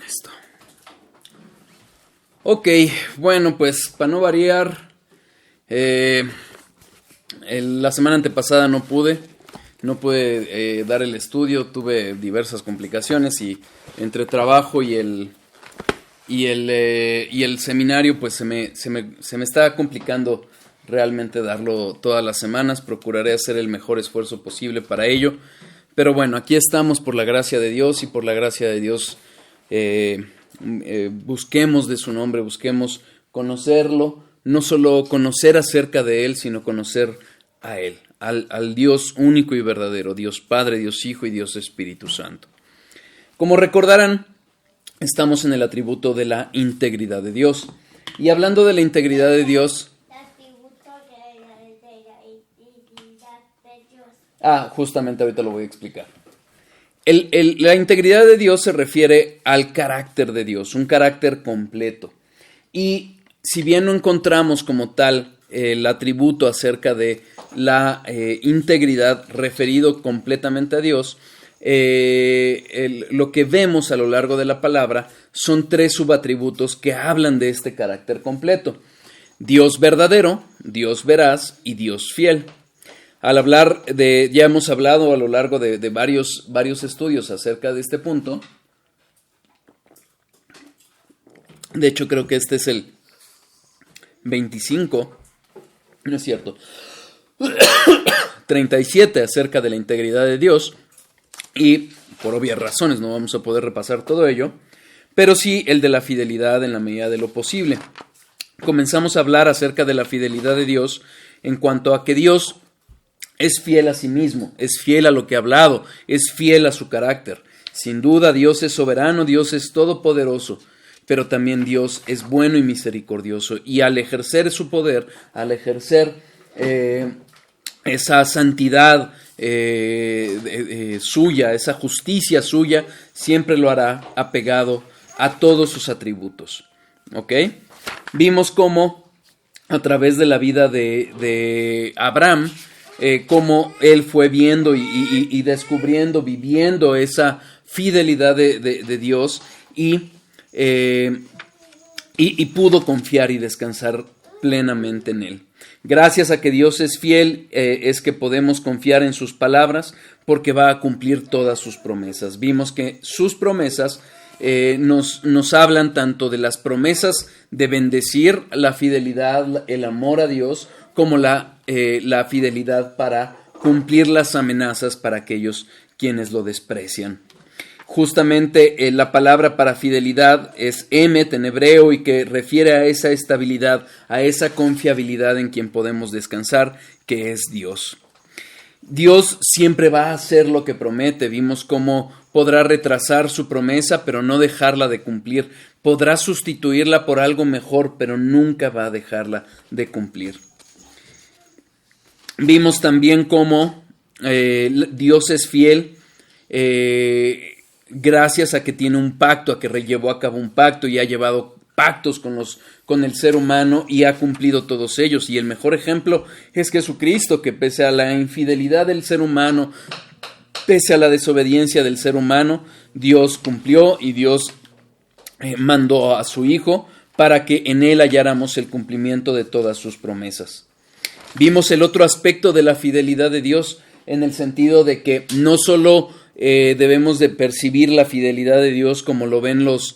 Esto. Ok, bueno, pues para no variar, la semana antepasada no pude dar el estudio, tuve diversas complicaciones y entre trabajo y el seminario pues se me está complicando realmente darlo todas las semanas. Procuraré hacer el mejor esfuerzo posible para ello, pero bueno, aquí estamos por la gracia de Dios y por la gracia de Dios busquemos de su nombre, busquemos conocerlo, no solo conocer acerca de Él, sino conocer a Él, al Dios único y verdadero, Dios Padre, Dios Hijo y Dios Espíritu Santo. Como recordarán, estamos en el atributo de la integridad de Dios. Y hablando de la integridad de Dios... justamente ahorita lo voy a explicar. La integridad de Dios se refiere al carácter de Dios, un carácter completo. Y si bien no encontramos como tal el atributo acerca de la integridad referido completamente a Dios, lo que vemos a lo largo de la palabra son 3 subatributos que hablan de este carácter completo: Dios verdadero, Dios veraz y Dios fiel. Al hablar ya hemos hablado a lo largo de varios estudios acerca de este punto. De hecho, creo que este es el 25, no es cierto, 37 acerca de la integridad de Dios. Y por obvias razones no vamos a poder repasar todo ello, pero sí el de la fidelidad en la medida de lo posible. Comenzamos a hablar acerca de la fidelidad de Dios en cuanto a que Dios es fiel a sí mismo, es fiel a lo que ha hablado, es fiel a su carácter. Sin duda Dios es soberano, Dios es todopoderoso, pero también Dios es bueno y misericordioso. Y al ejercer su poder, al ejercer esa santidad suya, esa justicia suya, siempre lo hará apegado a todos sus atributos. ¿Ok? Vimos cómo a través de la vida de Abraham, cómo él fue viendo y descubriendo, viviendo esa fidelidad de Dios y pudo confiar y descansar plenamente en él. Gracias a que Dios es fiel, es que podemos confiar en sus palabras, porque va a cumplir todas sus promesas. Vimos que sus promesas nos hablan tanto de las promesas de bendecir, la fidelidad, el amor a Dios, como la fidelidad para cumplir las amenazas para aquellos quienes lo desprecian. Justamente la palabra para fidelidad es emet en hebreo, y que refiere a esa estabilidad, a esa confiabilidad en quien podemos descansar, que es Dios. Dios siempre va a hacer lo que promete. Vimos cómo podrá retrasar su promesa, pero no dejarla de cumplir. Podrá sustituirla por algo mejor, pero nunca va a dejarla de cumplir. Vimos también cómo Dios es fiel gracias a que tiene un pacto, a que llevó a cabo un pacto y ha llevado pactos con el ser humano y ha cumplido todos ellos. Y el mejor ejemplo es Jesucristo, que pese a la infidelidad del ser humano, pese a la desobediencia del ser humano, Dios cumplió y Dios mandó a su Hijo para que en él halláramos el cumplimiento de todas sus promesas. Vimos el otro aspecto de la fidelidad de Dios, en el sentido de que no solo debemos de percibir la fidelidad de Dios como lo ven los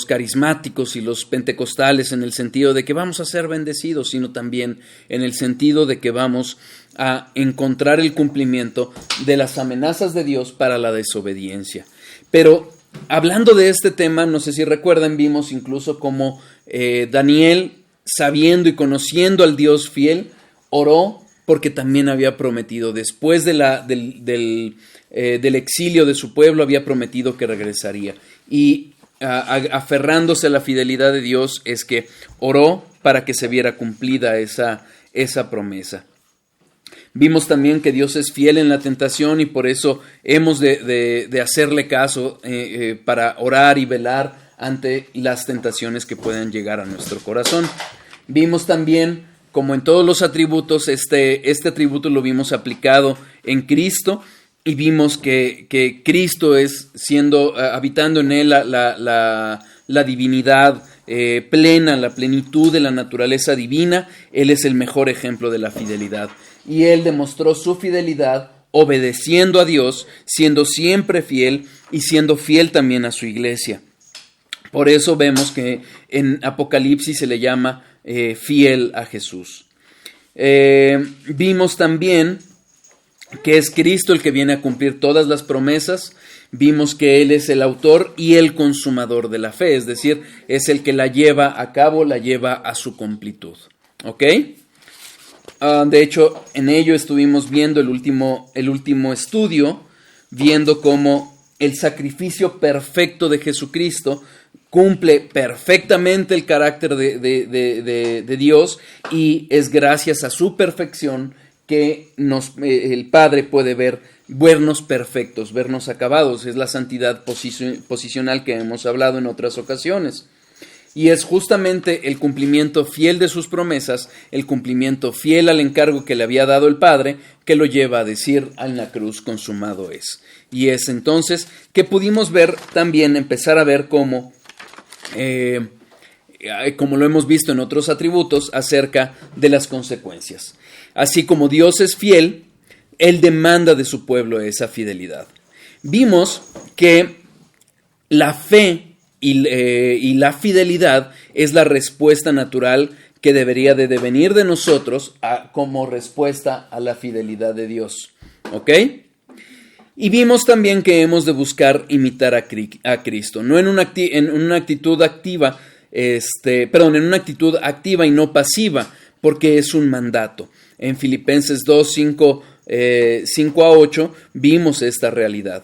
carismáticos y los pentecostales, en el sentido de que vamos a ser bendecidos, sino también en el sentido de que vamos a encontrar el cumplimiento de las amenazas de Dios para la desobediencia. Pero hablando de este tema, no sé si recuerdan, vimos incluso cómo Daniel, sabiendo y conociendo al Dios fiel, oró porque también había prometido, después del exilio de su pueblo, había prometido que regresaría. Y aferrándose a la fidelidad de Dios, es que oró para que se viera cumplida esa promesa. Vimos también que Dios es fiel en la tentación, y por eso hemos de hacerle caso para orar y velar ante las tentaciones que puedan llegar a nuestro corazón. Vimos también, como en todos los atributos, este atributo lo vimos aplicado en Cristo, y vimos que Cristo es siendo, habitando en él la divinidad plena, la plenitud de la naturaleza divina. Él es el mejor ejemplo de la fidelidad. Y él demostró su fidelidad obedeciendo a Dios, siendo siempre fiel y siendo fiel también a su iglesia. Por eso vemos que en Apocalipsis se le llama fiel a Jesús. Vimos también que es Cristo el que viene a cumplir todas las promesas. Vimos que Él es el autor y el consumador de la fe, es decir, es el que la lleva a cabo, la lleva a su completud. ¿Ok? De hecho, en ello estuvimos viendo el último estudio, viendo cómo el sacrificio perfecto de Jesucristo cumple perfectamente el carácter de Dios, y es gracias a su perfección que el Padre puede vernos perfectos, vernos acabados. Es la santidad posicional que hemos hablado en otras ocasiones. Y es justamente el cumplimiento fiel de sus promesas, el cumplimiento fiel al encargo que le había dado el Padre, que lo lleva a decir en la cruz: consumado es. Y es entonces que pudimos ver también, empezar a ver cómo, como lo hemos visto en otros atributos, acerca de las consecuencias. Así como Dios es fiel, Él demanda de su pueblo esa fidelidad. Vimos que la fe y la fidelidad es la respuesta natural que debería de devenir de nosotros como respuesta a la fidelidad de Dios. ¿Ok? Y vimos también que hemos de buscar imitar a Cristo, no en una actitud activa, en una actitud activa y no pasiva, porque es un mandato. En Filipenses 2, 5 a 8 vimos esta realidad.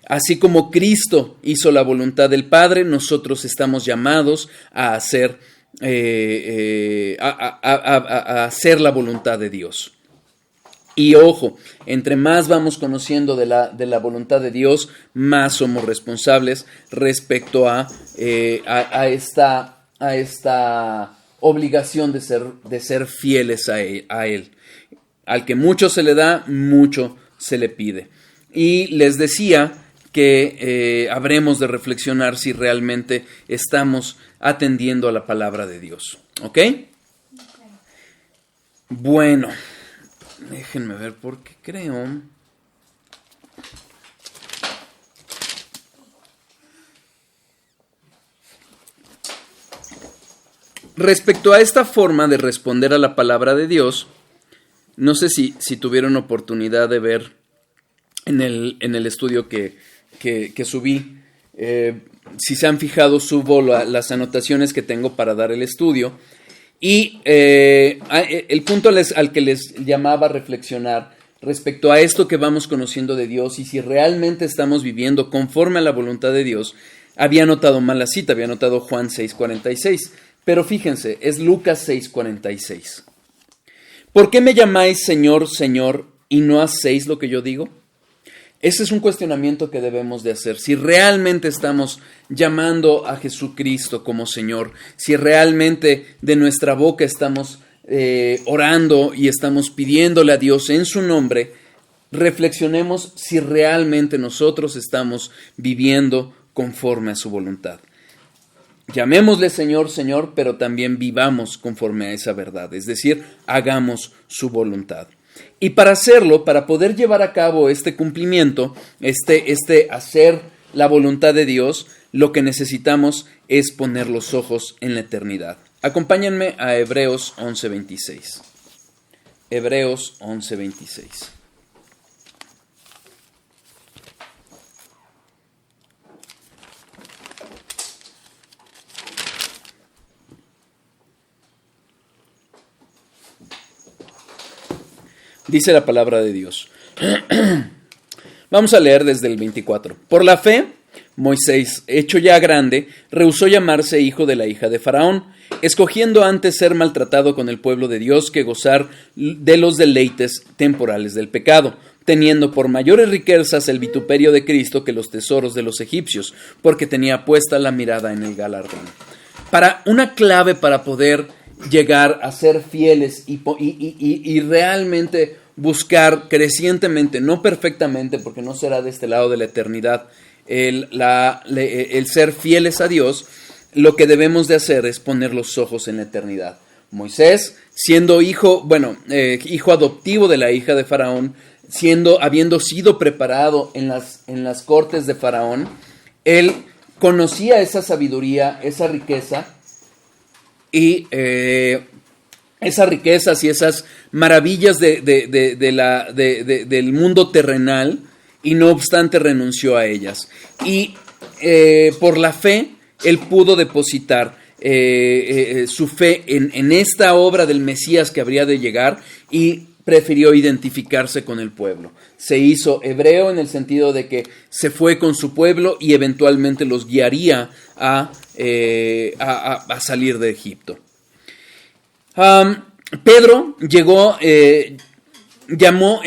Así como Cristo hizo la voluntad del Padre, nosotros estamos llamados a hacer, a hacer la voluntad de Dios. Y ojo, entre más vamos conociendo de la voluntad de Dios, más somos responsables respecto a esta obligación de ser fieles a Él. Al que mucho se le da, mucho se le pide. Y les decía que habremos de reflexionar si realmente estamos atendiendo a la palabra de Dios. ¿Ok? Bueno, déjenme ver porque creo... Respecto a esta forma de responder a la palabra de Dios, no sé si tuvieron oportunidad de ver en el estudio que subí. Si se han fijado, subo las anotaciones que tengo para dar el estudio. Y el punto al que les llamaba a reflexionar respecto a esto que vamos conociendo de Dios y si realmente estamos viviendo conforme a la voluntad de Dios, había anotado mal la cita, había anotado Juan 6:46. Pero fíjense, es Lucas 6:46. ¿Por qué me llamáis Señor, Señor, y no hacéis lo que yo digo? Ese es un cuestionamiento que debemos de hacer. Si realmente estamos llamando a Jesucristo como Señor, si realmente de nuestra boca estamos orando y estamos pidiéndole a Dios en su nombre, reflexionemos si realmente nosotros estamos viviendo conforme a su voluntad. Llamémosle Señor, Señor, pero también vivamos conforme a esa verdad, es decir, hagamos su voluntad. Y para hacerlo, para poder llevar a cabo este cumplimiento, hacer la voluntad de Dios, lo que necesitamos es poner los ojos en la eternidad. Acompáñenme a Hebreos 11:26. Hebreos 11:26. Dice la palabra de Dios. Vamos a leer desde el 24. Por la fe, Moisés, hecho ya grande, rehusó llamarse hijo de la hija de Faraón, escogiendo antes ser maltratado con el pueblo de Dios que gozar de los deleites temporales del pecado, teniendo por mayores riquezas el vituperio de Cristo que los tesoros de los egipcios, porque tenía puesta la mirada en el galardón. Una clave para poder llegar a ser fieles y realmente buscar crecientemente, no perfectamente, porque no será de este lado de la eternidad, el ser fieles a Dios, lo que debemos de hacer es poner los ojos en la eternidad. Moisés, siendo hijo adoptivo de la hija de Faraón, habiendo sido preparado en las cortes de Faraón, él conocía esa sabiduría, esa riqueza, y esas riquezas y esas maravillas del mundo terrenal, y no obstante renunció a ellas. Y por la fe, él pudo depositar su fe en esta obra del Mesías que habría de llegar, y prefirió identificarse con el pueblo. Se hizo hebreo en el sentido de que se fue con su pueblo y eventualmente los guiaría a salir de Egipto. Pedro llegó, llamó,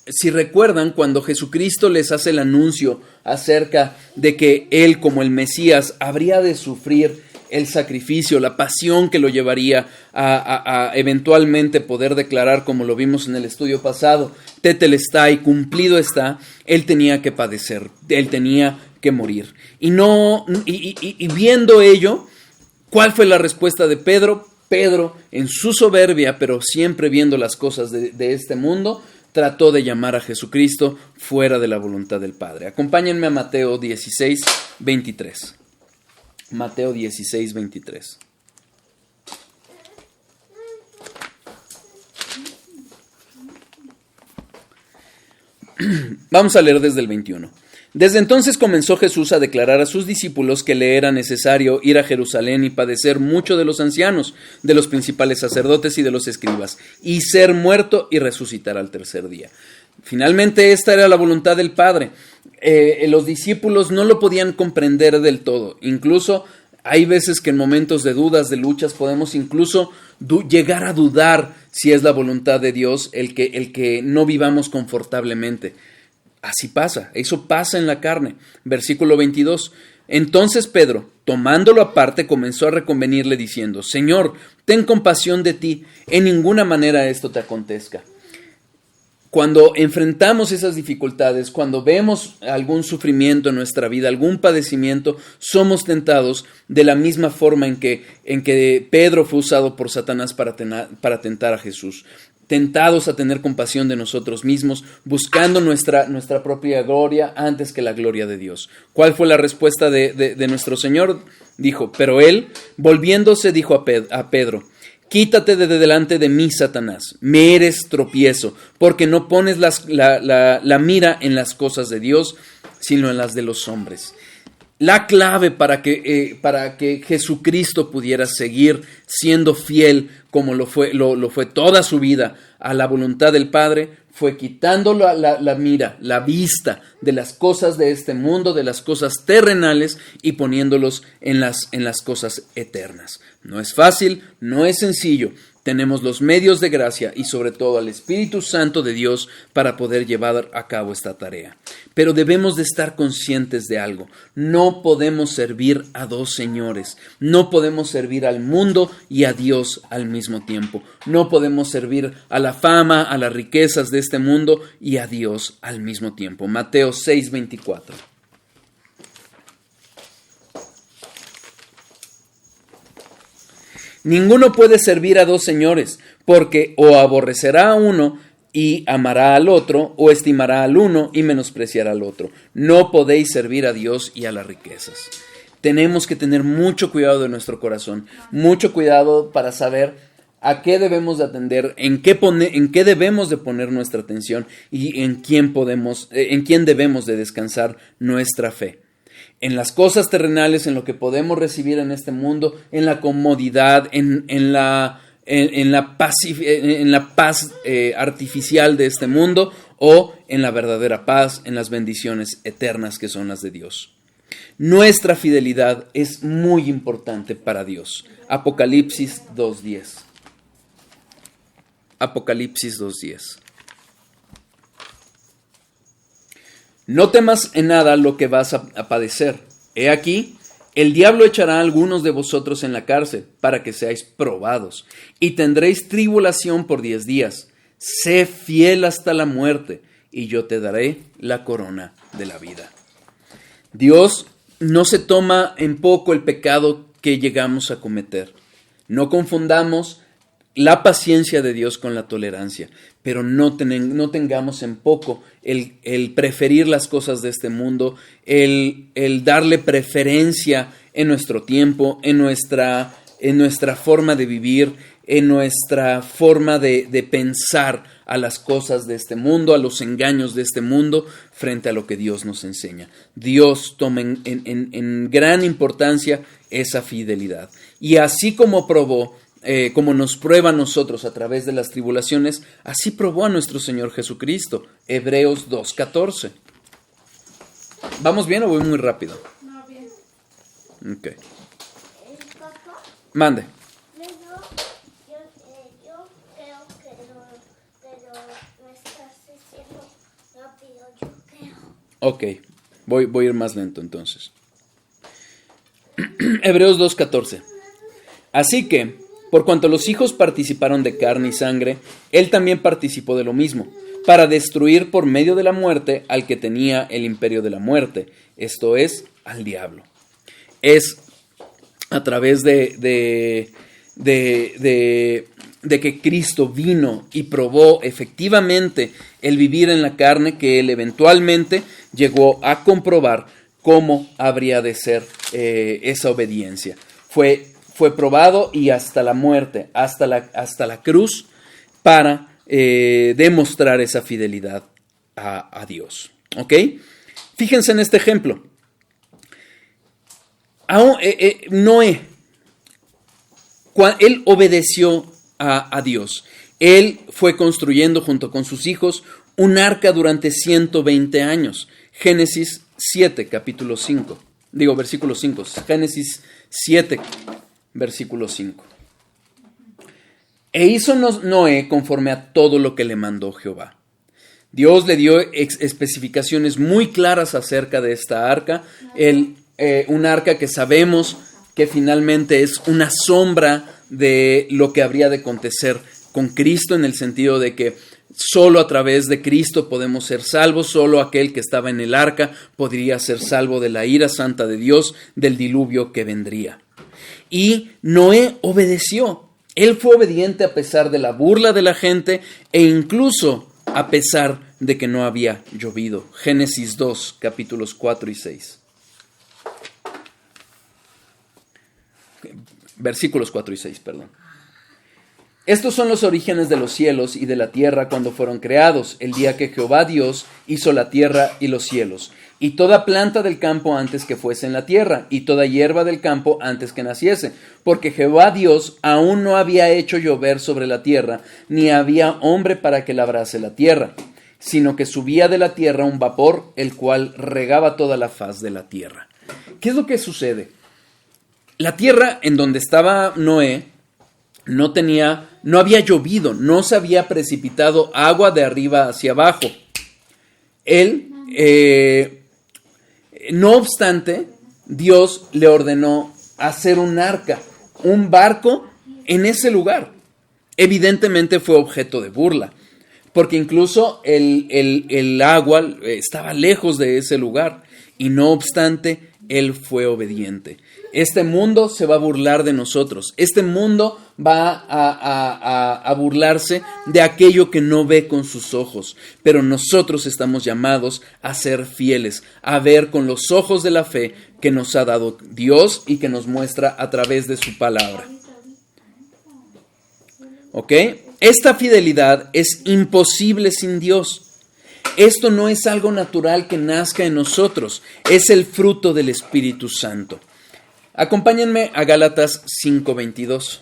si recuerdan, cuando Jesucristo les hace el anuncio acerca de que él, como el Mesías, habría de sufrir el sacrificio, la pasión que lo llevaría a eventualmente poder declarar, como lo vimos en el estudio pasado, tetelestai, cumplido está, él tenía que padecer, él tenía que morir. Y viendo ello, ¿cuál fue la respuesta de Pedro? Pedro, en su soberbia, pero siempre viendo las cosas de este mundo, trató de llamar a Jesucristo fuera de la voluntad del Padre. Acompáñenme a Mateo 16, 23. Mateo 16, 23. Vamos a leer desde el 21. Desde entonces comenzó Jesús a declarar a sus discípulos que le era necesario ir a Jerusalén y padecer mucho de los ancianos, de los principales sacerdotes y de los escribas, y ser muerto y resucitar al tercer día. Finalmente esta era la voluntad del Padre. Los discípulos no lo podían comprender del todo. Incluso hay veces que en momentos de dudas, de luchas, podemos incluso llegar a dudar si es la voluntad de Dios el que no vivamos confortablemente. Así pasa, eso pasa en la carne. Versículo 22. Entonces Pedro, tomándolo aparte, comenzó a reconvenirle diciendo: Señor, ten compasión de ti, en ninguna manera esto te acontezca. Cuando enfrentamos esas dificultades, cuando vemos algún sufrimiento en nuestra vida, algún padecimiento, somos tentados de la misma forma en que Pedro fue usado por Satanás para tentar a Jesús. Tentados a tener compasión de nosotros mismos, buscando nuestra propia gloria antes que la gloria de Dios. ¿Cuál fue la respuesta de nuestro Señor? Dijo, pero él, volviéndose, dijo a Pedro: Quítate de delante de mí, Satanás, me eres tropiezo, porque no pones la mira en las cosas de Dios, sino en las de los hombres. La clave para que Jesucristo pudiera seguir siendo fiel como lo fue toda su vida a la voluntad del Padre, fue quitando la mira, la vista de las cosas de este mundo, de las cosas terrenales, y poniéndolos en las cosas eternas. No es fácil, no es sencillo. Tenemos los medios de gracia y sobre todo al Espíritu Santo de Dios para poder llevar a cabo esta tarea. Pero debemos de estar conscientes de algo. No podemos servir a dos señores. No podemos servir al mundo y a Dios al mismo tiempo. No podemos servir a la fama, a las riquezas de este mundo y a Dios al mismo tiempo. Mateo 6:24. Ninguno puede servir a dos señores, porque o aborrecerá a uno y amará al otro, o estimará al uno y menospreciará al otro. No podéis servir a Dios y a las riquezas. Tenemos que tener mucho cuidado de nuestro corazón, mucho cuidado para saber a qué debemos de atender, en qué debemos de poner nuestra atención y en quién debemos de descansar nuestra fe. En las cosas terrenales, en lo que podemos recibir en este mundo, en la comodidad, en la paz artificial de este mundo, o en la verdadera paz, en las bendiciones eternas que son las de Dios. Nuestra fidelidad es muy importante para Dios. Apocalipsis 2:10. Apocalipsis 2:10. No temas en nada lo que vas a padecer. He aquí, el diablo echará a algunos de vosotros en la cárcel para que seáis probados, y tendréis tribulación por 10 días. Sé fiel hasta la muerte y yo te daré la corona de la vida. Dios no se toma en poco el pecado que llegamos a cometer. No confundamos la paciencia de Dios con la tolerancia, pero no tengamos en poco el preferir las cosas de este mundo, el darle preferencia en nuestro tiempo, en nuestra forma de vivir, en nuestra forma de pensar a las cosas de este mundo, a los engaños de este mundo, frente a lo que Dios nos enseña. Dios toma en gran importancia esa fidelidad. Y así como probó, como nos prueba a nosotros a través de las tribulaciones, así probó a nuestro Señor Jesucristo. Hebreos 2:14. ¿Vamos bien o voy muy rápido? No, bien. Ok. Mande. Yo creo pero me estás diciendo rápido, yo creo. Ok, voy a ir más lento entonces. Hebreos 2:14. Así que, por cuanto los hijos participaron de carne y sangre, él también participó de lo mismo, para destruir por medio de la muerte al que tenía el imperio de la muerte, esto es, al diablo. Es a través de que Cristo vino y probó efectivamente el vivir en la carne, que él eventualmente llegó a comprobar cómo habría de ser esa obediencia. Fue probado y hasta la muerte, hasta la cruz, para demostrar esa fidelidad a Dios. ¿Ok? Fíjense en este ejemplo. Noé, él obedeció a Dios. Él fue construyendo junto con sus hijos un arca durante 120 años. Génesis 7, capítulo 5. Versículo 5. Génesis 7, versículo 5. E hizo Noé conforme a todo lo que le mandó Jehová. Dios le dio especificaciones muy claras acerca de esta arca. Un arca que sabemos que finalmente es una sombra de lo que habría de acontecer con Cristo, en el sentido de que solo a través de Cristo podemos ser salvos, solo aquel que estaba en el arca podría ser salvo de la ira santa de Dios, del diluvio que vendría. Y Noé obedeció. Él fue obediente a pesar de la burla de la gente e incluso a pesar de que no había llovido. Génesis 2, capítulos 4 y 6. Versículos 4 y 6, perdón. Estos son los orígenes de los cielos y de la tierra cuando fueron creados, el día que Jehová Dios hizo la tierra y los cielos, y toda planta del campo antes que fuese en la tierra, y toda hierba del campo antes que naciese, porque Jehová Dios aún no había hecho llover sobre la tierra, ni había hombre para que labrase la tierra, sino que subía de la tierra un vapor, el cual regaba toda la faz de la tierra. ¿Qué es lo que sucede? La tierra en donde estaba Noé no había llovido, no se había precipitado agua de arriba hacia abajo. Él, no obstante, Dios le ordenó hacer un arca, un barco en ese lugar. Evidentemente fue objeto de burla, porque incluso el agua estaba lejos de ese lugar, y no obstante, él fue obediente. Este mundo se va a burlar de nosotros. Este mundo va a burlarse de aquello que no ve con sus ojos. Pero nosotros estamos llamados a ser fieles, a ver con los ojos de la fe que nos ha dado Dios y que nos muestra a través de su palabra. ¿Ok? Esta fidelidad es imposible sin Dios. Esto no es algo natural que nazca en nosotros, es el fruto del Espíritu Santo. Acompáñenme a Gálatas 5:22.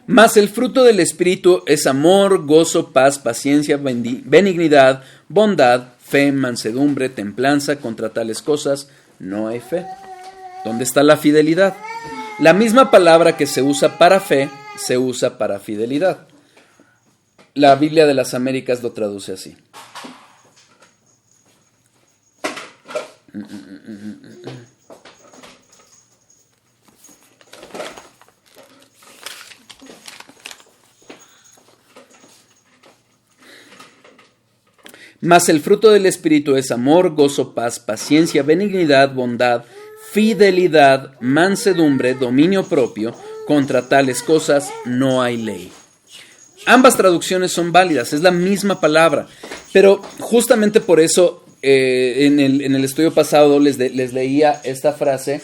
Mas el fruto del Espíritu es amor, gozo, paz, paciencia, benignidad, bondad, fe, mansedumbre, templanza. Contra tales cosas no hay fe. ¿Dónde está la fidelidad? La misma palabra que se usa para fe, se usa para fidelidad. La Biblia de las Américas lo traduce así. Mas el fruto del Espíritu es amor, gozo, paz, paciencia, benignidad, bondad, fidelidad, mansedumbre, dominio propio. Contra tales cosas no hay ley. Ambas traducciones son válidas, es la misma palabra, pero justamente por eso en el estudio pasado les leía esta frase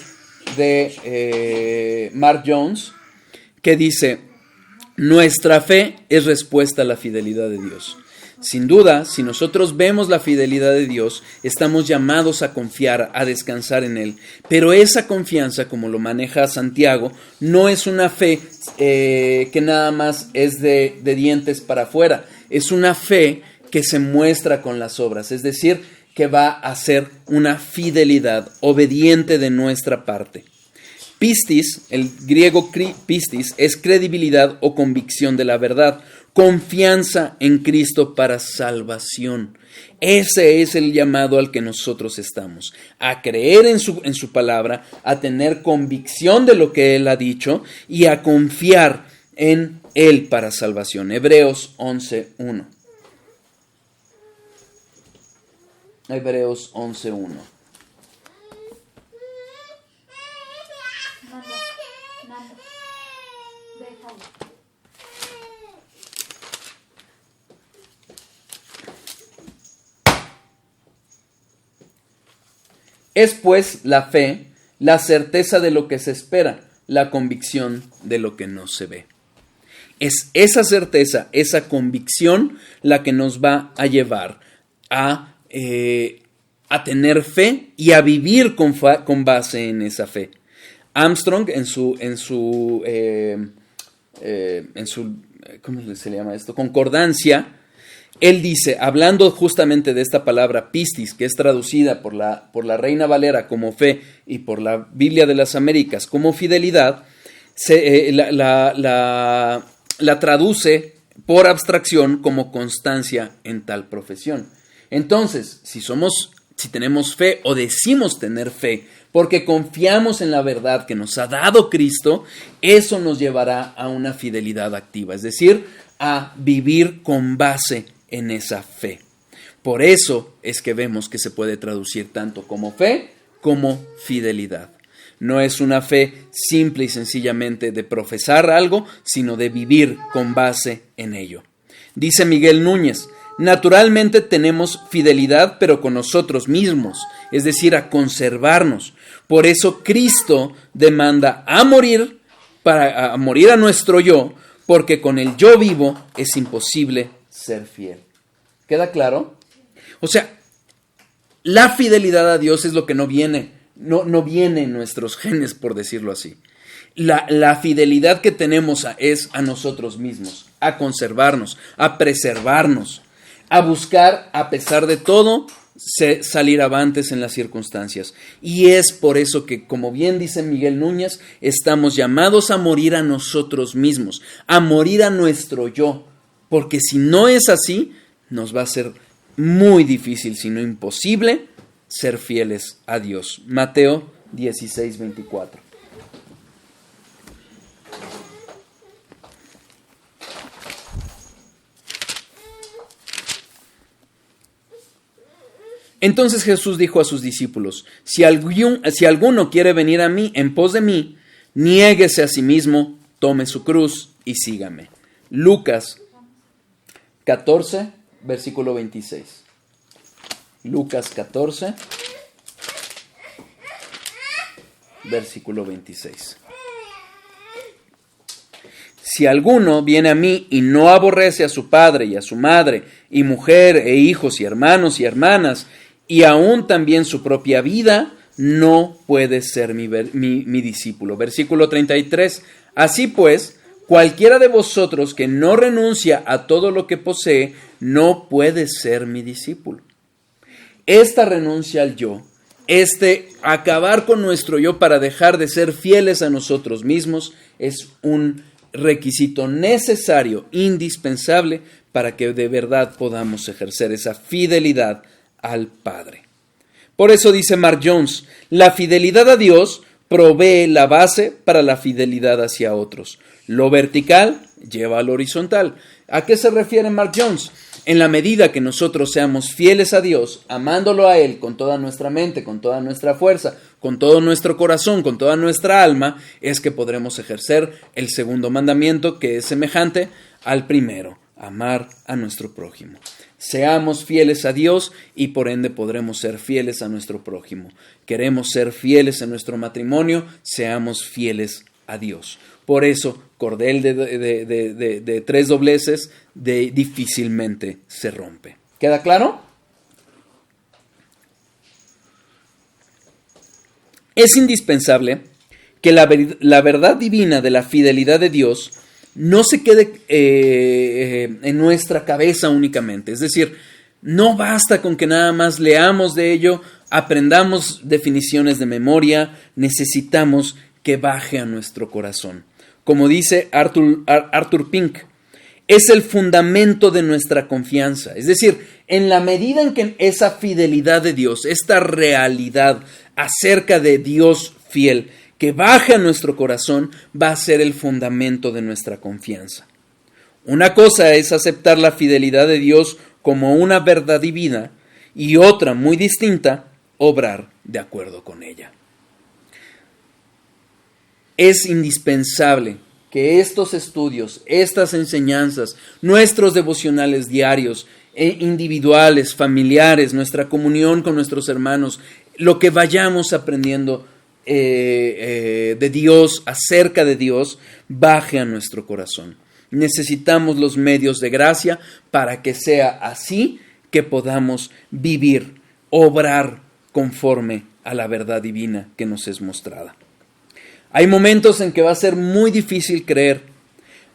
de Mark Jones que dice: nuestra fe es respuesta a la fidelidad de Dios. Sin duda, si nosotros vemos la fidelidad de Dios, estamos llamados a confiar, a descansar en Él. Pero esa confianza, como lo maneja Santiago, no es una fe que nada más es de dientes para afuera. Es una fe que se muestra con las obras, es decir, que va a ser una fidelidad obediente de nuestra parte. Pistis, el griego pistis, es credibilidad o convicción de la verdad. Confianza en Cristo para salvación. Ese es el llamado al que nosotros estamos, a creer en su palabra, a tener convicción de lo que Él ha dicho y a confiar en Él para salvación. Hebreos 11:1. Hebreos 11:1. Es pues la fe, la certeza de lo que se espera, la convicción de lo que no se ve. Es esa certeza, esa convicción la que nos va a llevar a tener fe y a vivir con base en esa fe. Armstrong en su ¿cómo se le llama esto? Concordancia. Él dice, hablando justamente de esta palabra pistis, que es traducida por la Reina Valera como fe y por la Biblia de las Américas como fidelidad, la traduce por abstracción como constancia en tal profesión. Entonces, si tenemos fe o decimos tener fe, porque confiamos en la verdad que nos ha dado Cristo, eso nos llevará a una fidelidad activa, es decir, a vivir con base en esa fe. Por eso es que vemos que se puede traducir tanto como fe como fidelidad. No es una fe simple y sencillamente de profesar algo, sino de vivir con base en ello. Dice Miguel Núñez, naturalmente tenemos fidelidad, pero con nosotros mismos, es decir, a conservarnos. Por eso Cristo demanda a morir a nuestro yo, porque con el yo vivo es imposible ser fiel. ¿Queda claro? O sea, la fidelidad a Dios es lo que no viene en nuestros genes, por decirlo así. La fidelidad que tenemos es a nosotros mismos, a conservarnos, a preservarnos, a buscar, a pesar de todo, salir avantes en las circunstancias. Y es por eso que, como bien dice Miguel Núñez, estamos llamados a morir a nosotros mismos, a morir a nuestro yo, porque si no es así, nos va a ser muy difícil, si no imposible, ser fieles a Dios. Mateo 16:24. Entonces Jesús dijo a sus discípulos, si alguno quiere venir a mí, en pos de mí, niéguese a sí mismo, tome su cruz y sígame. Lucas 14, versículo 26. Lucas 14, versículo 26. Si alguno viene a mí y no aborrece a su padre y a su madre, y mujer e hijos y hermanos y hermanas, y aún también su propia vida, no puede ser mi discípulo. Versículo 33. Así pues, cualquiera de vosotros que no renuncia a todo lo que posee, no puede ser mi discípulo. Esta renuncia al yo, acabar con nuestro yo para dejar de ser fieles a nosotros mismos, es un requisito necesario, indispensable, para que de verdad podamos ejercer esa fidelidad al Padre. Por eso dice Mark Jones, la fidelidad a Dios provee la base para la fidelidad hacia otros. Lo vertical lleva al horizontal. ¿A qué se refiere Mark Jones? En la medida que nosotros seamos fieles a Dios, amándolo a Él con toda nuestra mente, con toda nuestra fuerza, con todo nuestro corazón, con toda nuestra alma, es que podremos ejercer el segundo mandamiento, que es semejante al primero, amar a nuestro prójimo. Seamos fieles a Dios y por ende podremos ser fieles a nuestro prójimo. Queremos ser fieles en nuestro matrimonio, seamos fieles a Dios. Por eso, cordel de 3 dobleces difícilmente se rompe. ¿Queda claro? Es indispensable que la verdad divina de la fidelidad de Dios no se quede en nuestra cabeza únicamente. Es decir, no basta con que nada más leamos de ello, aprendamos definiciones de memoria, necesitamos que baje a nuestro corazón. Como dice Arthur Pink, es el fundamento de nuestra confianza. Es decir, en la medida en que esa fidelidad de Dios, esta realidad acerca de Dios fiel, que baje a nuestro corazón, va a ser el fundamento de nuestra confianza. Una cosa es aceptar la fidelidad de Dios como una verdad divina y otra, muy distinta, obrar de acuerdo con ella. Es indispensable que estos estudios, estas enseñanzas, nuestros devocionales diarios, individuales, familiares, nuestra comunión con nuestros hermanos, lo que vayamos aprendiendo de Dios, acerca de Dios, baje a nuestro corazón. Necesitamos los medios de gracia para que sea así que podamos vivir, obrar conforme a la verdad divina que nos es mostrada. Hay momentos en que va a ser muy difícil creer.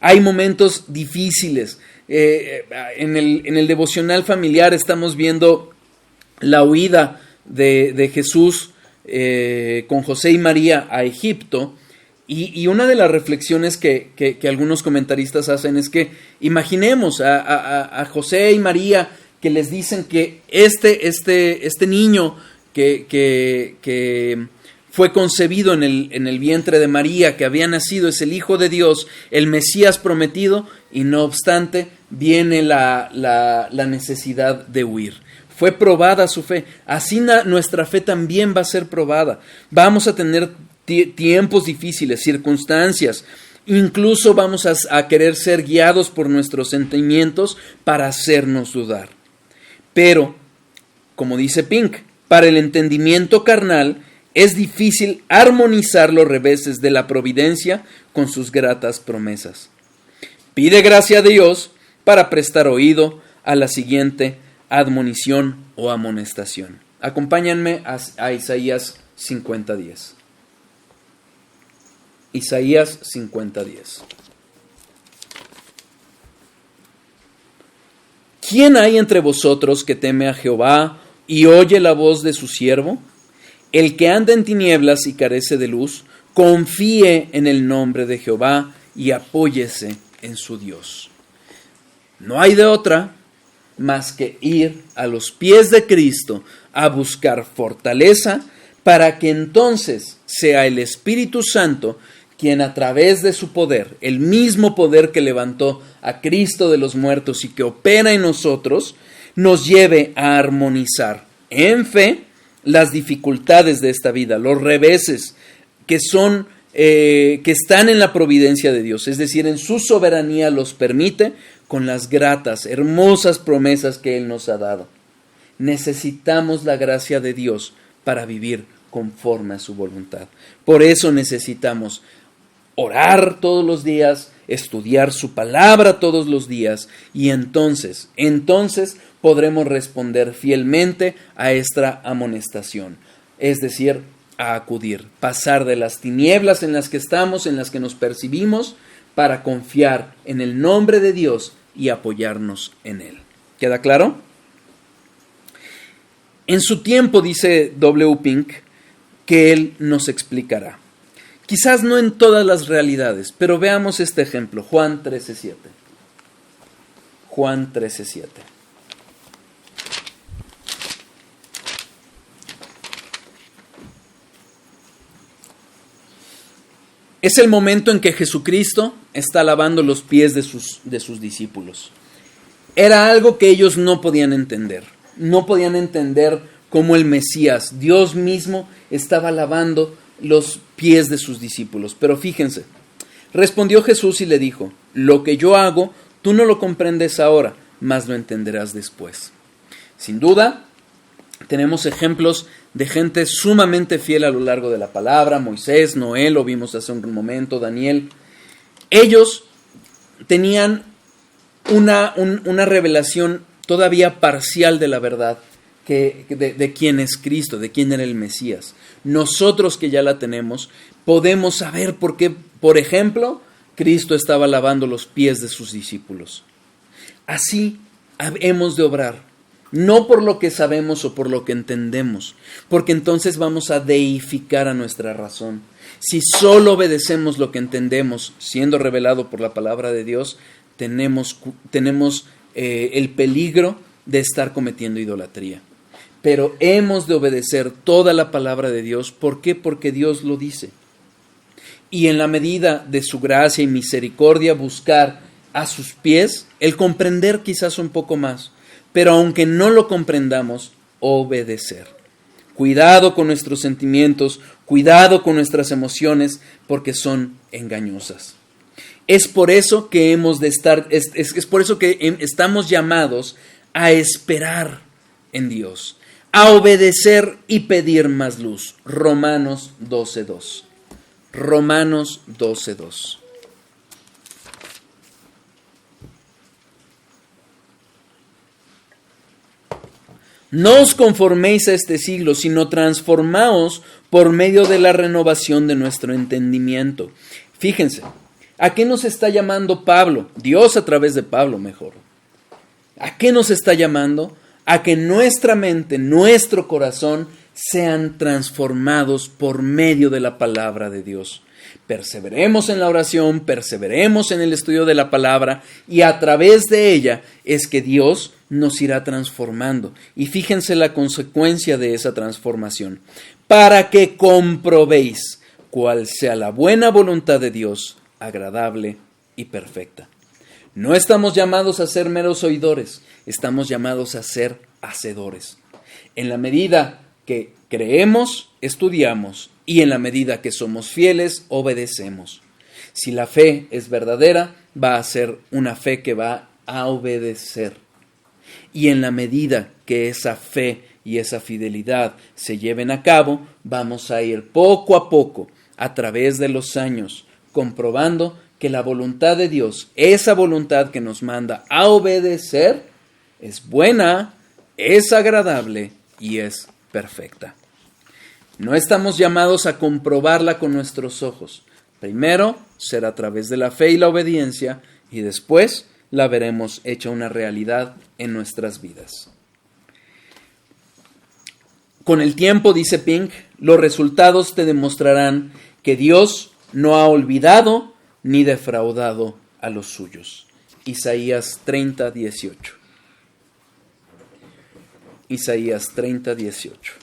Hay momentos difíciles. En el devocional familiar estamos viendo la huida de Jesús con José y María a Egipto, y una de las reflexiones que algunos comentaristas hacen es que imaginemos a José y María que les dicen que este niño que fue concebido en el vientre de María, que había nacido, es el Hijo de Dios, el Mesías prometido, y no obstante viene la necesidad de huir. Fue probada su fe. Así nuestra fe también va a ser probada. Vamos a tener tiempos difíciles, circunstancias. Incluso vamos a querer ser guiados por nuestros sentimientos para hacernos dudar. Pero, como dice Pink, para el entendimiento carnal es difícil armonizar los reveses de la providencia con sus gratas promesas. Pide gracia a Dios para prestar oído a la siguiente admonición o amonestación. Acompáñenme a Isaías 50:10. Isaías 50:10. ¿Quién hay entre vosotros que teme a Jehová y oye la voz de su siervo? El que anda en tinieblas y carece de luz, confíe en el nombre de Jehová y apóyese en su Dios. No hay de otra más que ir a los pies de Cristo a buscar fortaleza para que entonces sea el Espíritu Santo quien a través de su poder, el mismo poder que levantó a Cristo de los muertos y que opera en nosotros, nos lleve a armonizar en fe las dificultades de esta vida, los reveses que están en la providencia de Dios, es decir, en su soberanía los permite con las gratas, hermosas promesas que Él nos ha dado. Necesitamos la gracia de Dios para vivir conforme a su voluntad. Por eso necesitamos orar todos los días, estudiar su palabra todos los días, y entonces podremos responder fielmente a esta amonestación, es decir, a acudir, pasar de las tinieblas en las que estamos, en las que nos percibimos, para confiar en el nombre de Dios y apoyarnos en Él. ¿Queda claro? En su tiempo, dice W. Pink, que Él nos explicará. Quizás no en todas las realidades, pero veamos este ejemplo, Juan 13:7. Juan 13:7. Es el momento en que Jesucristo está lavando los pies de sus discípulos. Era algo que ellos no podían entender. No podían entender cómo el Mesías, Dios mismo, estaba lavando los pies de sus discípulos. Pero fíjense, respondió Jesús y le dijo: lo que yo hago, tú no lo comprendes ahora, mas lo entenderás después. Sin duda, tenemos ejemplos de gente sumamente fiel a lo largo de la palabra: Moisés, Noé, lo vimos hace un momento, Daniel. Ellos tenían una revelación todavía parcial de la verdad, de quién es Cristo, de quién era el Mesías. Nosotros que ya la tenemos, podemos saber por qué, por ejemplo, Cristo estaba lavando los pies de sus discípulos. Así hemos de obrar, no por lo que sabemos o por lo que entendemos, porque entonces vamos a deificar a nuestra razón. Si solo obedecemos lo que entendemos, siendo revelado por la palabra de Dios, tenemos el peligro de estar cometiendo idolatría. Pero hemos de obedecer toda la palabra de Dios. ¿Por qué? Porque Dios lo dice. Y en la medida de su gracia y misericordia, buscar a sus pies el comprender quizás un poco más. Pero aunque no lo comprendamos, obedecer. Cuidado con nuestros sentimientos, cuidado con nuestras emociones, porque son engañosas. Es por eso que hemos de estar, es por eso que estamos llamados a esperar en Dios, a obedecer y pedir más luz. Romanos 12:2. Romanos 12:2. No os conforméis a este siglo, sino transformaos por medio de la renovación de nuestro entendimiento. Fíjense, ¿a qué nos está llamando Pablo? Dios a través de Pablo, mejor. ¿A qué nos está llamando? A que nuestra mente, nuestro corazón sean transformados por medio de la palabra de Dios. Perseveremos en la oración, perseveremos en el estudio de la palabra, y a través de ella es que Dios nos irá transformando. Y fíjense la consecuencia de esa transformación: para que comprobéis cuál sea la buena voluntad de Dios, agradable y perfecta. No estamos llamados a ser meros oidores, estamos llamados a ser hacedores. En la medida que creemos, estudiamos, y en la medida que somos fieles, obedecemos. Si la fe es verdadera, va a ser una fe que va a obedecer. Y en la medida que esa fe y esa fidelidad se lleven a cabo, vamos a ir poco a poco, a través de los años, comprobando que la voluntad de Dios, esa voluntad que nos manda a obedecer, es buena, es agradable y es perfecta. No estamos llamados a comprobarla con nuestros ojos. Primero será a través de la fe y la obediencia, y después la veremos hecha una realidad en nuestras vidas. Con el tiempo, dice Pink, los resultados te demostrarán que Dios no ha olvidado ni defraudado a los suyos. Isaías 30:18. Isaías 30:18.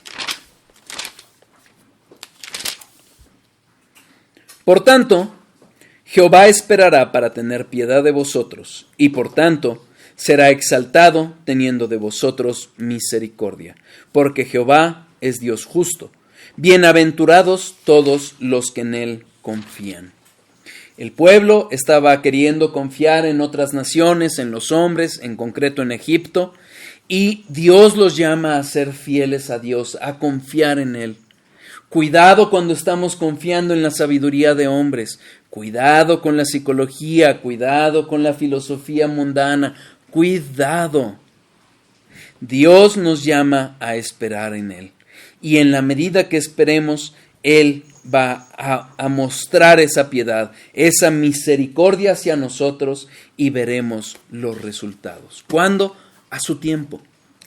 Por tanto, Jehová esperará para tener piedad de vosotros, y por tanto será exaltado teniendo de vosotros misericordia, porque Jehová es Dios justo. Bienaventurados todos los que en él confían. El pueblo estaba queriendo confiar en otras naciones, en los hombres, en concreto en Egipto, y Dios los llama a ser fieles a Dios, a confiar en él. Cuidado cuando estamos confiando en la sabiduría de hombres, cuidado con la psicología, cuidado con la filosofía mundana, cuidado. Dios nos llama a esperar en él, y en la medida que esperemos, él va a mostrar esa piedad, esa misericordia hacia nosotros, y veremos los resultados. ¿Cuándo? A su tiempo,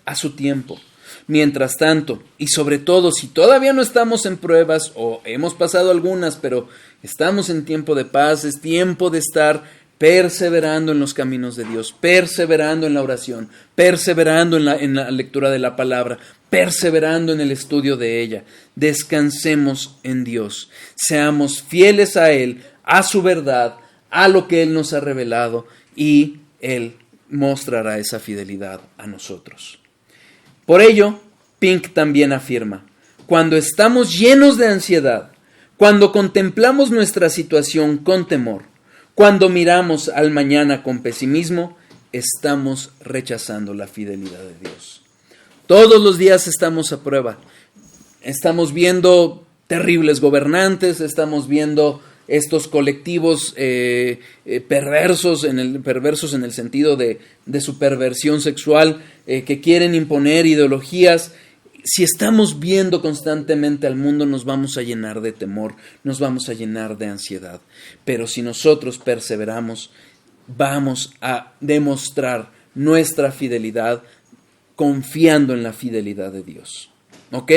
a su tiempo. Mientras tanto, y sobre todo si todavía no estamos en pruebas, o hemos pasado algunas, pero estamos en tiempo de paz, es tiempo de estar perseverando en los caminos de Dios, perseverando en la oración, perseverando en la lectura de la palabra, perseverando en el estudio de ella. Descansemos en Dios. Seamos fieles a Él, a su verdad, a lo que Él nos ha revelado, y Él mostrará esa fidelidad a nosotros. Por ello, Pink también afirma: cuando estamos llenos de ansiedad, cuando contemplamos nuestra situación con temor, cuando miramos al mañana con pesimismo, estamos rechazando la fidelidad de Dios. Todos los días estamos a prueba. Estamos viendo terribles gobernantes, estamos viendo estos colectivos perversos en el sentido de su perversión sexual, que quieren imponer ideologías. Si estamos viendo constantemente al mundo, nos vamos a llenar de temor, nos vamos a llenar de ansiedad. Pero si nosotros perseveramos, vamos a demostrar nuestra fidelidad confiando en la fidelidad de Dios. ¿Ok?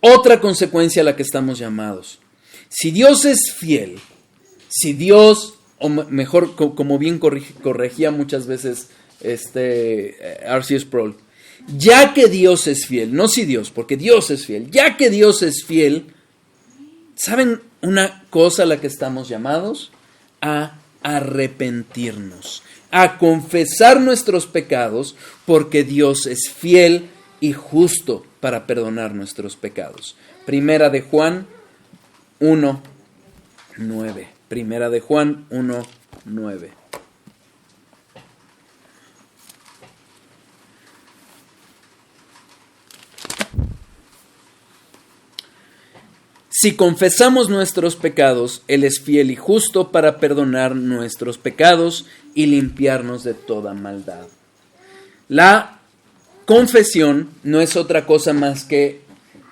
Otra consecuencia a la que estamos llamados. Si Dios es fiel, si Dios, o mejor, como bien corregía muchas veces R.C. Sproul, ya que Dios es fiel, no si Dios, porque Dios es fiel, ya que Dios es fiel, ¿saben una cosa a la que estamos llamados? A arrepentirnos, a confesar nuestros pecados, porque Dios es fiel y justo para perdonar nuestros pecados. Primera de Juan 1:9. Primera de Juan 1:9. Si confesamos nuestros pecados, Él es fiel y justo para perdonar nuestros pecados y limpiarnos de toda maldad. La confesión no es otra cosa más que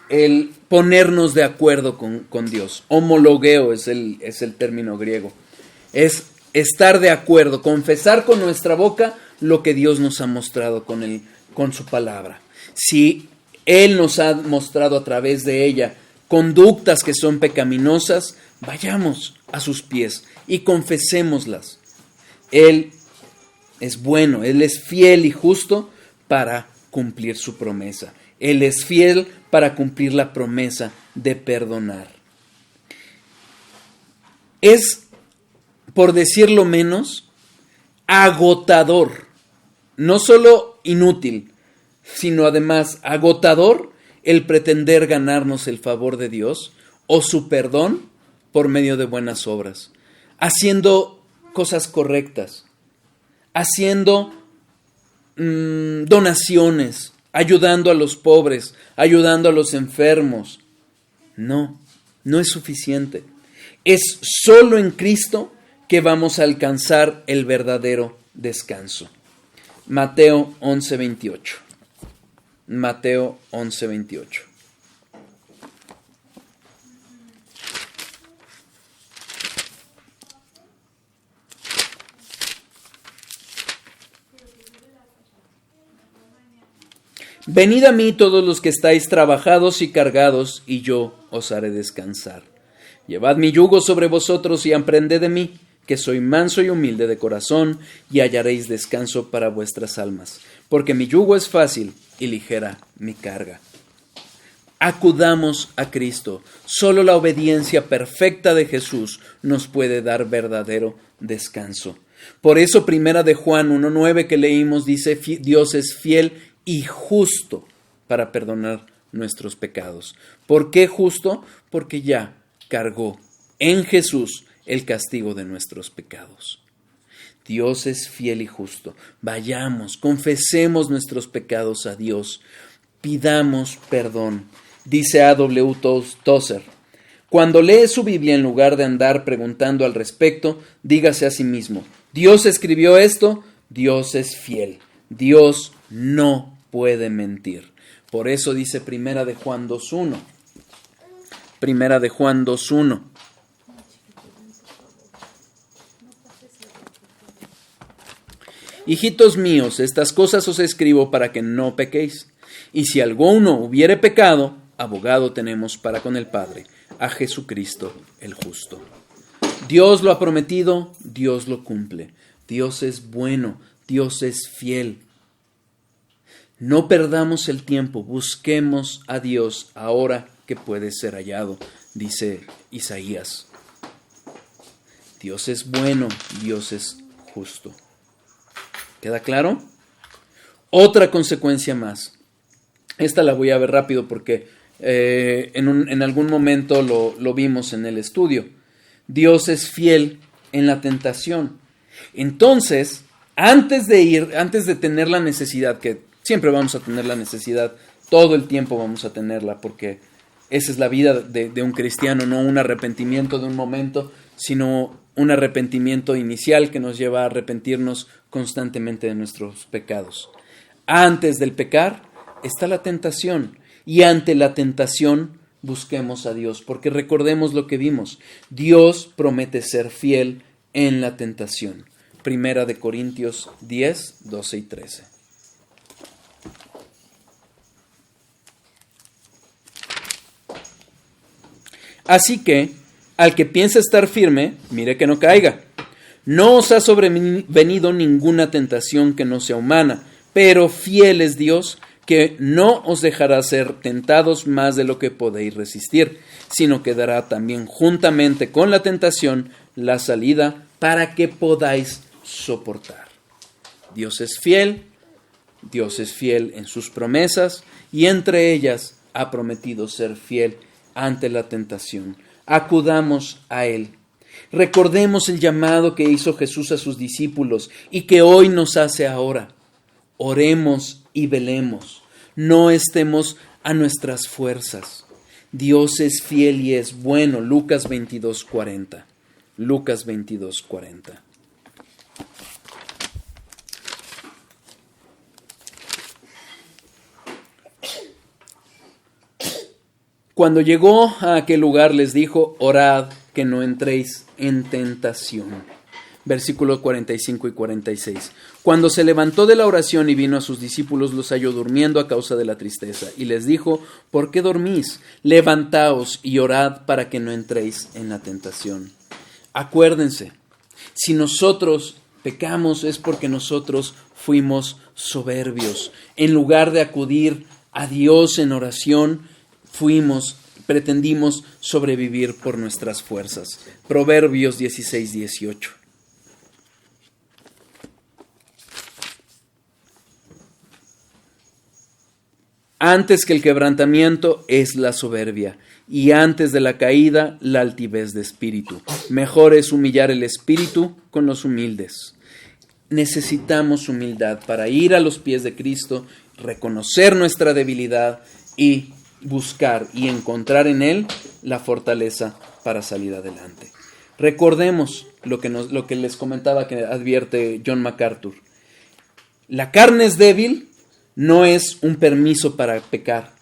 el ponernos de acuerdo con Dios. Homologueo es el término griego. Es estar de acuerdo, confesar con nuestra boca lo que Dios nos ha mostrado con su palabra. Si Él nos ha mostrado a través de ella conductas que son pecaminosas, vayamos a sus pies y confesémoslas. Él es bueno, Él es fiel y justo para cumplir su promesa. Él es fiel para cumplir la promesa de perdonar. Es, por decirlo menos, agotador, no solo inútil, sino además agotador el pretender ganarnos el favor de Dios o su perdón por medio de buenas obras, haciendo cosas correctas, haciendo donaciones, ayudando a los pobres, ayudando a los enfermos. No es suficiente. Es solo en Cristo que vamos a alcanzar el verdadero descanso. Mateo 11:28. Mateo 11:28. Venid a mí todos los que estáis trabajados y cargados, y yo os haré descansar. Llevad mi yugo sobre vosotros y aprended de mí, que soy manso y humilde de corazón, y hallaréis descanso para vuestras almas, porque mi yugo es fácil y ligera mi carga. Acudamos a Cristo. Solo la obediencia perfecta de Jesús nos puede dar verdadero descanso. Por eso, Primera de Juan 1:9 que leímos dice: Dios es fiel y justo para perdonar nuestros pecados. ¿Por qué justo? Porque ya cargó en Jesús el castigo de nuestros pecados. Dios es fiel y justo. Vayamos, confesemos nuestros pecados a Dios, pidamos perdón. Dice A.W. Tozer: cuando lee su Biblia, en lugar de andar preguntando al respecto, dígase a sí mismo: Dios escribió esto, Dios es fiel, Dios no puede mentir. Por eso dice Primera de Juan 2:1. Primera de Juan 2:1. Hijitos míos, estas cosas os escribo para que no pequéis. Y si alguno hubiere pecado, abogado tenemos para con el Padre, a Jesucristo el justo. Dios lo ha prometido, Dios lo cumple. Dios es bueno, Dios es fiel. No perdamos el tiempo, busquemos a Dios ahora que puede ser hallado, dice Isaías. Dios es bueno, Dios es justo. ¿Queda claro? Otra consecuencia más. Esta la voy a ver rápido porque en algún momento lo vimos en el estudio. Dios es fiel en la tentación. Entonces, antes de tener la necesidad, que siempre vamos a tener la necesidad, todo el tiempo vamos a tenerla, porque esa es la vida de un cristiano, no un arrepentimiento de un momento, sino un arrepentimiento inicial que nos lleva a arrepentirnos constantemente de nuestros pecados. Antes del pecar está la tentación, y ante la tentación busquemos a Dios, porque recordemos lo que vimos. Dios promete ser fiel en la tentación. Primera de Corintios 10, 12 y 13. Así que, al que piensa estar firme, mire que no caiga. No os ha sobrevenido ninguna tentación que no sea humana, pero fiel es Dios, que no os dejará ser tentados más de lo que podéis resistir, sino que dará también juntamente con la tentación la salida para que podáis soportar. Dios es fiel en sus promesas, y entre ellas ha prometido ser fiel ante la tentación. Acudamos a Él. Recordemos el llamado que hizo Jesús a sus discípulos y que hoy nos hace ahora. Oremos y velemos. No estemos a nuestras fuerzas. Dios es fiel y es bueno. Lucas 22:40. Lucas 22:40. Cuando llegó a aquel lugar les dijo: orad que no entréis en tentación. Versículos 45 y 46. Cuando se levantó de la oración y vino a sus discípulos, los halló durmiendo a causa de la tristeza, y les dijo: ¿por qué dormís? Levantaos y orad para que no entréis en la tentación. Acuérdense, si nosotros pecamos es porque nosotros fuimos soberbios. En lugar de acudir a Dios en oración, pretendimos sobrevivir por nuestras fuerzas. Proverbios 16:18. Antes que el quebrantamiento es la soberbia, y antes de la caída la altivez de espíritu. Mejor es humillar el espíritu con los humildes. Necesitamos humildad para ir a los pies de Cristo, reconocer nuestra debilidad y buscar y encontrar en Él la fortaleza para salir adelante. Recordemos lo que les comentaba, que advierte John MacArthur. La carne es débil, no es un permiso para pecar,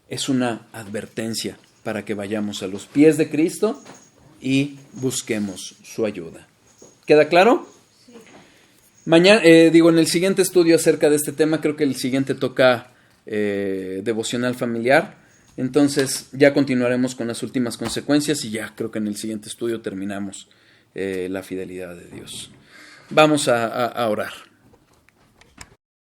es una advertencia para que vayamos a los pies de Cristo y busquemos su ayuda. ¿Queda claro? Sí. Mañana, en el siguiente estudio acerca de este tema, creo que el siguiente toca devocional familiar. Entonces ya continuaremos con las últimas consecuencias y ya creo que en el siguiente estudio terminamos la fidelidad de Dios. Vamos a orar.